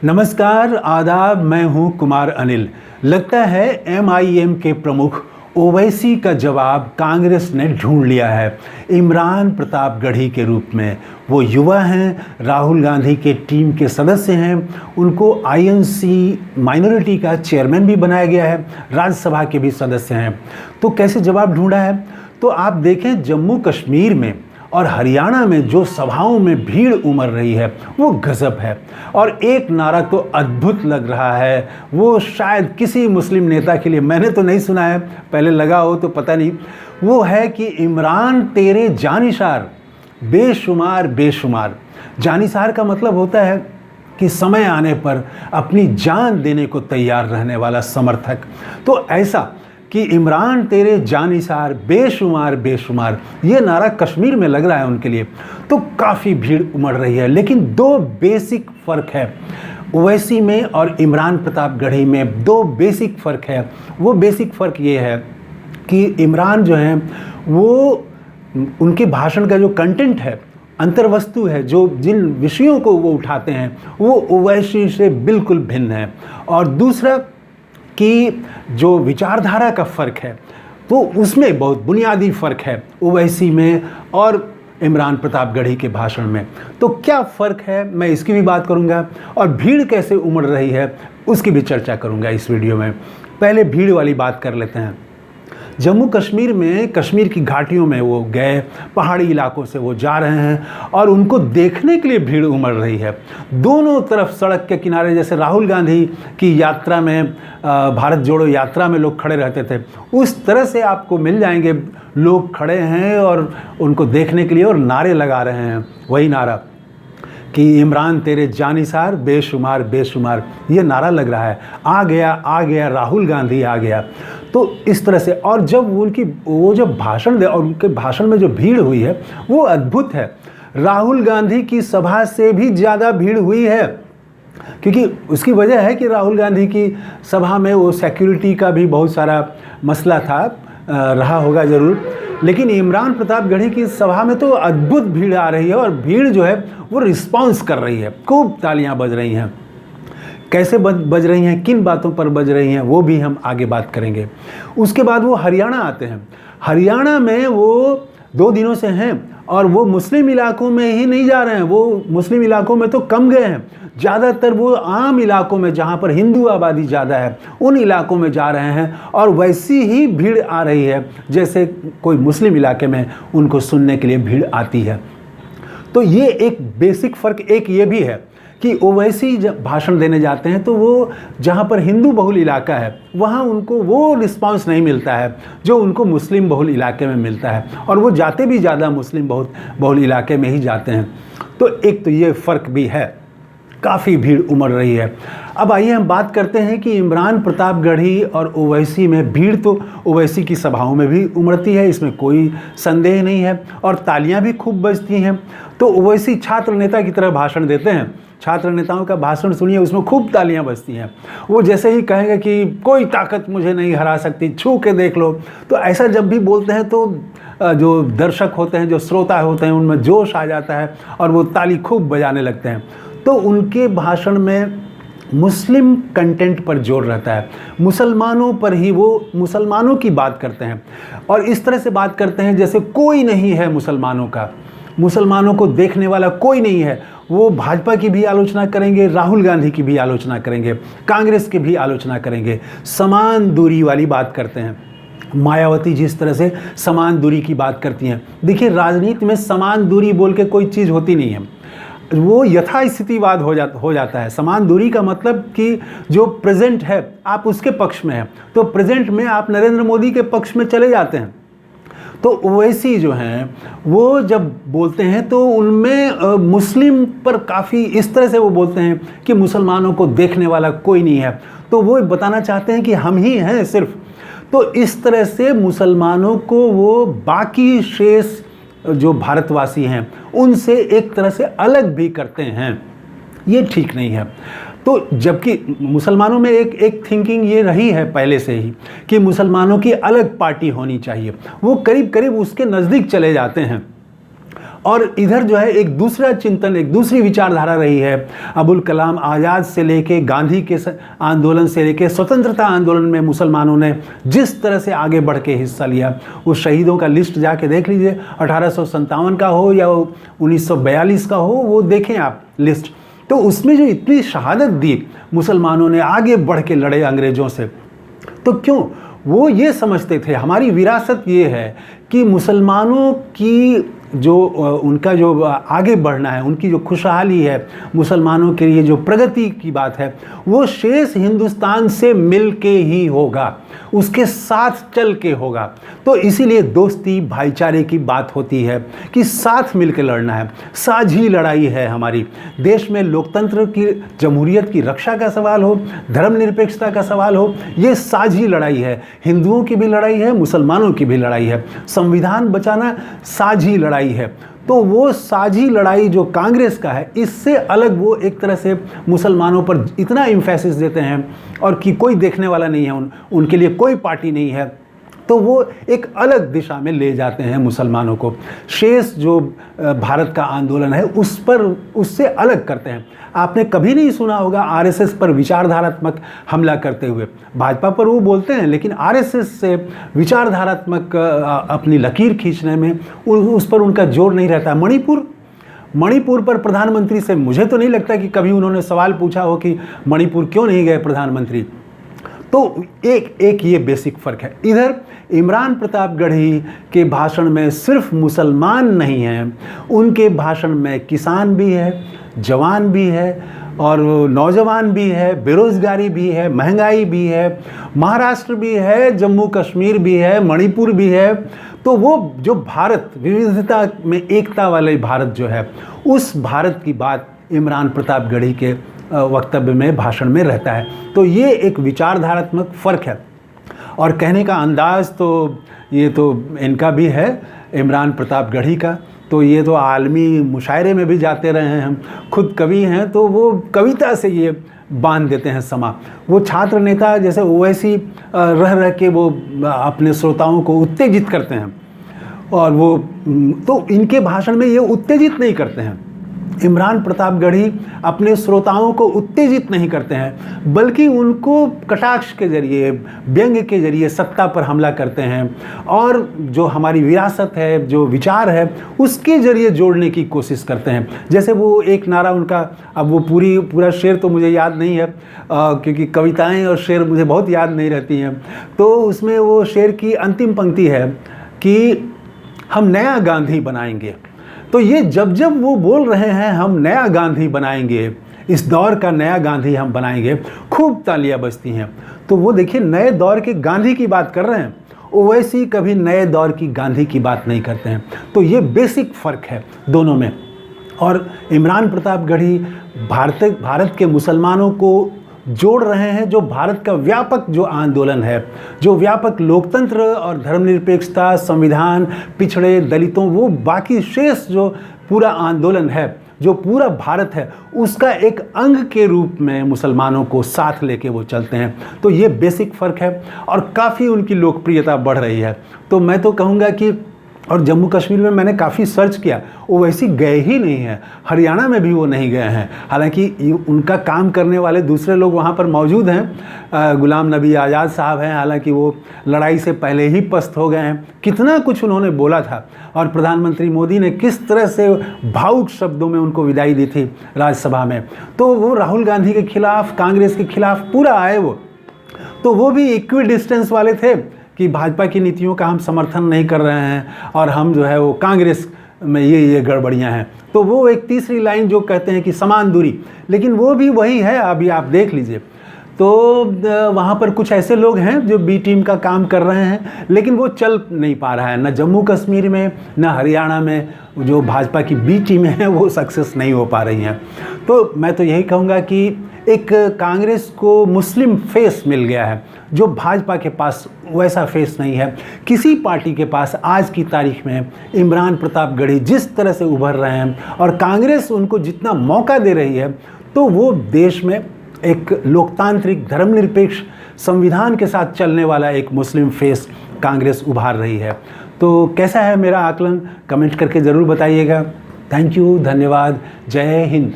नमस्कार, आदाब। मैं हूं कुमार अनिल। लगता है एमआईएम के प्रमुख ओवैसी का जवाब कांग्रेस ने ढूंढ लिया है। इमरान प्रतापगढ़ी के रूप में वो युवा हैं, राहुल गांधी के टीम के सदस्य हैं। उनको आईएनसी माइनॉरिटी का चेयरमैन भी बनाया गया है, राज्यसभा के भी सदस्य हैं। तो कैसे जवाब ढूंढा है? तो आप देखें, जम्मू कश्मीर में और हरियाणा में जो सभाओं में भीड़ उमड़ रही है वो गजब है। और एक नारा तो अद्भुत लग रहा है, वो शायद किसी मुस्लिम नेता के लिए, मैंने तो नहीं सुना है, पहले लगा हो तो पता नहीं। वो है कि इमरान तेरे जानिसार बेशुमार बेशुमार। जानिसार का मतलब होता है कि समय आने पर अपनी जान देने को तैयार रहने वाला समर्थक। तो ऐसा कि इमरान तेरे जानिसार बेशुमार बेशुमार, ये नारा कश्मीर में लग रहा है उनके लिए। तो काफ़ी भीड़ उमड़ रही है। लेकिन दो बेसिक फ़र्क है ओवैसी में और इमरान प्रतापगढ़ी में। दो बेसिक फ़र्क है। वो बेसिक फ़र्क ये है कि इमरान जो हैं वो, उनके भाषण का जो कंटेंट है, अंतर्वस्तु है, जो जिन विषयों को वो उठाते हैं वो ओवैसी से बिल्कुल भिन्न है। और दूसरा कि जो विचारधारा का फ़र्क है तो उसमें बहुत बुनियादी फ़र्क है ओवैसी में और इमरान प्रतापगढ़ी के भाषण में। तो क्या फ़र्क है, मैं इसकी भी बात करूंगा, और भीड़ कैसे उमड़ रही है उसकी भी चर्चा करूंगा इस वीडियो में। पहले भीड़ वाली बात कर लेते हैं। जम्मू कश्मीर में, कश्मीर की घाटियों में वो गए, पहाड़ी इलाकों से वो जा रहे हैं और उनको देखने के लिए भीड़ उमड़ रही है। दोनों तरफ सड़क के किनारे, जैसे राहुल गांधी की यात्रा में, भारत जोड़ो यात्रा में लोग खड़े रहते थे, उस तरह से आपको मिल जाएंगे। लोग खड़े हैं और उनको देखने के लिए और नारे लगा रहे हैं। वही नारा कि इमरान तेरे जानिसार बेशुमार बेशुमार, ये नारा लग रहा है। आ गया राहुल गांधी आ गया। तो इस तरह से, और जब वो जब भाषण दे, और उनके भाषण में जो भीड़ हुई है वो अद्भुत है। राहुल गांधी की सभा से भी ज़्यादा भीड़ हुई है, क्योंकि उसकी वजह है कि राहुल गांधी की सभा में वो सिक्योरिटी का भी बहुत सारा मसला था, रहा होगा ज़रूर। लेकिन इमरान प्रतापगढ़ी की सभा में तो अद्भुत भीड़ आ रही है, और भीड़ जो है वो रिस्पांस कर रही है, खूब तालियां बज रही हैं। कैसे बज रही हैं, किन बातों पर बज रही हैं, वो भी हम आगे बात करेंगे। उसके बाद वो हरियाणा आते हैं। हरियाणा में वो 2 दिनों से हैं और वो मुस्लिम इलाकों में ही नहीं जा रहे हैं, वो मुस्लिम इलाकों में तो कम गए हैं। ज़्यादातर वो आम इलाकों में, जहाँ पर हिंदू आबादी ज़्यादा है, उन इलाकों में जा रहे हैं, और वैसी ही भीड़ आ रही है जैसे कोई मुस्लिम इलाके में उनको सुनने के लिए भीड़ आती है। तो ये एक बेसिक फ़र्क एक ये भी है कि ओवैसी जब भाषण देने जाते हैं तो वो जहाँ पर हिंदू बहुल इलाका है वहाँ उनको वो रिस्पांस नहीं मिलता है जो उनको मुस्लिम बहुल इलाके में मिलता है, और वो जाते भी ज़्यादा मुस्लिम बहुल इलाके में ही जाते हैं। तो एक तो ये फ़र्क भी है, काफ़ी भीड़ उमड़ रही है। अब आइए हम बात करते हैं कि इमरान प्रतापगढ़ी और ओवैसी में भीड़ तो ओवैसी की सभाओं में भी उमड़ती है, इसमें कोई संदेह नहीं है, और तालियां भी खूब बजती हैं। तो ओवैसी छात्र नेता की तरह भाषण देते हैं। छात्र नेताओं का भाषण सुनिए, उसमें खूब तालियां बजती हैं। वो जैसे ही कहेंगे कि कोई ताकत मुझे नहीं हरा सकती, छू के देख लो, तो ऐसा जब भी बोलते हैं तो जो दर्शक होते हैं, जो श्रोता होते हैं, उनमें जोश आ जाता है और वो ताली खूब बजाने लगते हैं। तो उनके भाषण में मुस्लिम कंटेंट पर जोर रहता है, मुसलमानों पर ही वो मुसलमानों की बात करते हैं, और इस तरह से बात करते हैं जैसे कोई नहीं है मुसलमानों का, मुसलमानों को देखने वाला कोई नहीं है। वो भाजपा की भी आलोचना करेंगे, राहुल गांधी की भी आलोचना करेंगे, कांग्रेस की भी आलोचना करेंगे, समान दूरी वाली बात करते हैं। मायावती जिस तरह से समान दूरी की बात करती हैं, देखिए राजनीति में समान दूरी बोल के कोई चीज़ होती नहीं है, वो यथास्थितिवाद हो जाता है। समान दूरी का मतलब कि जो प्रेजेंट है आप उसके पक्ष में हैं, तो प्रेजेंट में आप नरेंद्र मोदी के पक्ष में चले जाते हैं। तो ओवैसी जो हैं वो जब बोलते हैं तो उनमें मुस्लिम पर काफ़ी इस तरह से वो बोलते हैं कि मुसलमानों को देखने वाला कोई नहीं है, तो वो बताना चाहते हैं कि हम ही हैं सिर्फ। तो इस तरह से मुसलमानों को वो बाकी शेष जो भारतवासी हैं उनसे एक तरह से अलग भी करते हैं, ये ठीक नहीं है। तो जबकि मुसलमानों में एक थिंकिंग ये रही है पहले से ही कि मुसलमानों की अलग पार्टी होनी चाहिए, वो करीब करीब उसके नज़दीक चले जाते हैं। और इधर जो है एक दूसरा चिंतन, एक दूसरी विचारधारा रही है। अबुल कलाम आज़ाद से लेके गांधी के आंदोलन से लेके स्वतंत्रता आंदोलन में मुसलमानों ने जिस तरह से आगे बढ़ के हिस्सा लिया, उस शहीदों का लिस्ट जाके देख लीजिए, 1857 का हो या 1942 का हो, वो देखें आप लिस्ट। तो उसमें जो इतनी शहादत दी मुसलमानों ने, आगे बढ़ के लड़े अंग्रेज़ों से, तो क्यों? वो ये समझते थे, हमारी विरासत ये है कि मुसलमानों की जो उनका जो आगे बढ़ना है, उनकी जो खुशहाली है, मुसलमानों के लिए जो प्रगति की बात है, वो शेष हिंदुस्तान से मिल के ही होगा, उसके साथ चल के होगा। तो इसीलिए दोस्ती भाईचारे की बात होती है कि साथ मिल के लड़ना है, साझी लड़ाई है हमारी। देश में लोकतंत्र की, जमहूरियत की रक्षा का सवाल हो, धर्मनिरपेक्षता का सवाल हो, ये साझी लड़ाई है। हिंदुओं की भी लड़ाई है, मुसलमानों की भी लड़ाई है। संविधान बचाना साझी लड़ाई है। तो वो साझी लड़ाई जो कांग्रेस का है, इससे अलग वो एक तरह से मुसलमानों पर इतना इम्फेसिस देते हैं और कि कोई देखने वाला नहीं है, उनके लिए कोई पार्टी नहीं है, तो वो एक अलग दिशा में ले जाते हैं मुसलमानों को। शेष जो भारत का आंदोलन है उस पर, उससे अलग करते हैं। आपने कभी नहीं सुना होगा आरएसएस पर विचारधारात्मक हमला करते हुए। भाजपा पर वो बोलते हैं, लेकिन आरएसएस से विचारधारात्मक अपनी लकीर खींचने में उस पर उनका जोर नहीं रहता। मणिपुर पर प्रधानमंत्री से मुझे तो नहीं लगता कि कभी उन्होंने सवाल पूछा हो कि मणिपुर क्यों नहीं गए प्रधानमंत्री। तो एक ये बेसिक फ़र्क है। इधर इमरान प्रतापगढ़ी के भाषण में सिर्फ मुसलमान नहीं हैं, उनके भाषण में किसान भी है, जवान भी है और नौजवान भी है, बेरोज़गारी भी है, महंगाई भी है, महाराष्ट्र भी है, जम्मू कश्मीर भी है, मणिपुर भी है। तो वो जो भारत, विविधता में एकता वाले भारत जो है, उस भारत की बात इमरान प्रतापगढ़ी के वक्तव्य में, भाषण में रहता है। तो ये एक विचारधारात्मक फ़र्क है। और कहने का अंदाज़ तो ये तो इनका भी है, इमरान प्रतापगढ़ी का। तो ये तो आलमी मुशायरे में भी जाते रहे हैं, हम खुद कवि हैं, तो वो कविता से ये बांध देते हैं समा। वो छात्र नेता जैसे ओवैसी रह के वो अपने श्रोताओं को उत्तेजित करते हैं, और वो तो इनके भाषण में ये उत्तेजित नहीं करते हैं। इमरान प्रतापगढ़ी अपने श्रोताओं को उत्तेजित नहीं करते हैं, बल्कि उनको कटाक्ष के जरिए, व्यंग के जरिए सत्ता पर हमला करते हैं, और जो हमारी विरासत है, जो विचार है, उसके जरिए जोड़ने की कोशिश करते हैं। जैसे वो एक नारा उनका, अब वो पूरा शेर तो मुझे याद नहीं है, क्योंकि कविताएं और शेर मुझे बहुत याद नहीं रहती हैं। तो उसमें वो शेर की अंतिम पंक्ति है कि हम नया गांधी बनाएंगे। तो ये जब वो बोल रहे हैं हम नया गांधी बनाएंगे, इस दौर का नया गांधी हम बनाएंगे, खूब तालियां बजती हैं। तो वो देखिए नए दौर के गांधी की बात कर रहे हैं, ओवैसी कभी नए दौर की गांधी की बात नहीं करते हैं। तो ये बेसिक फ़र्क है दोनों में। और इमरान प्रतापगढ़ी भारत के मुसलमानों को जोड़ रहे हैं। जो भारत का व्यापक जो आंदोलन है, जो व्यापक लोकतंत्र और धर्मनिरपेक्षता, संविधान, पिछड़े, दलितों, वो बाकी शेष जो पूरा आंदोलन है, जो पूरा भारत है, उसका एक अंग के रूप में मुसलमानों को साथ लेके वो चलते हैं। तो ये बेसिक फ़र्क है, और काफ़ी उनकी लोकप्रियता बढ़ रही है। तो मैं तो कहूँगा कि, और जम्मू कश्मीर में मैंने काफ़ी सर्च किया, वो वैसे गए ही नहीं हैं, हरियाणा में भी वो नहीं गए हैं। हालांकि उनका काम करने वाले दूसरे लोग वहाँ पर मौजूद हैं, गुलाम नबी आज़ाद साहब हैं, हालांकि वो लड़ाई से पहले ही पस्त हो गए हैं। कितना कुछ उन्होंने बोला था, और प्रधानमंत्री मोदी ने किस तरह से भावुक शब्दों में उनको विदाई दी थी राज्यसभा में। तो वो राहुल गांधी के खिलाफ, कांग्रेस के खिलाफ पूरा आए वो। तो वो भी इक्वी डिस्टेंस वाले थे कि भाजपा की नीतियों का हम समर्थन नहीं कर रहे हैं, और हम जो है वो कांग्रेस में ये गड़बड़ियां हैं। तो वो एक तीसरी लाइन जो कहते हैं कि समान दूरी, लेकिन वो भी वही है। अभी आप देख लीजिए, तो वहाँ पर कुछ ऐसे लोग हैं जो बी टीम का काम कर रहे हैं, लेकिन वो चल नहीं पा रहा है, न जम्मू कश्मीर में न हरियाणा में। जो भाजपा की बी टीमें हैं वो सक्सेस नहीं हो पा रही हैं। तो मैं तो यही कहूँगा कि एक कांग्रेस को मुस्लिम फेस मिल गया है, जो भाजपा के पास वैसा फेस नहीं है किसी पार्टी के पास। आज की तारीख में इमरान प्रतापगढ़ी जिस तरह से उभर रहे हैं, और कांग्रेस उनको जितना मौका दे रही है, तो वो देश में एक लोकतांत्रिक, धर्मनिरपेक्ष, संविधान के साथ चलने वाला एक मुस्लिम फेस कांग्रेस उभार रही है। तो कैसा है मेरा आकलन, कमेंट करके ज़रूर बताइएगा। थैंक यू, धन्यवाद, जय हिंद।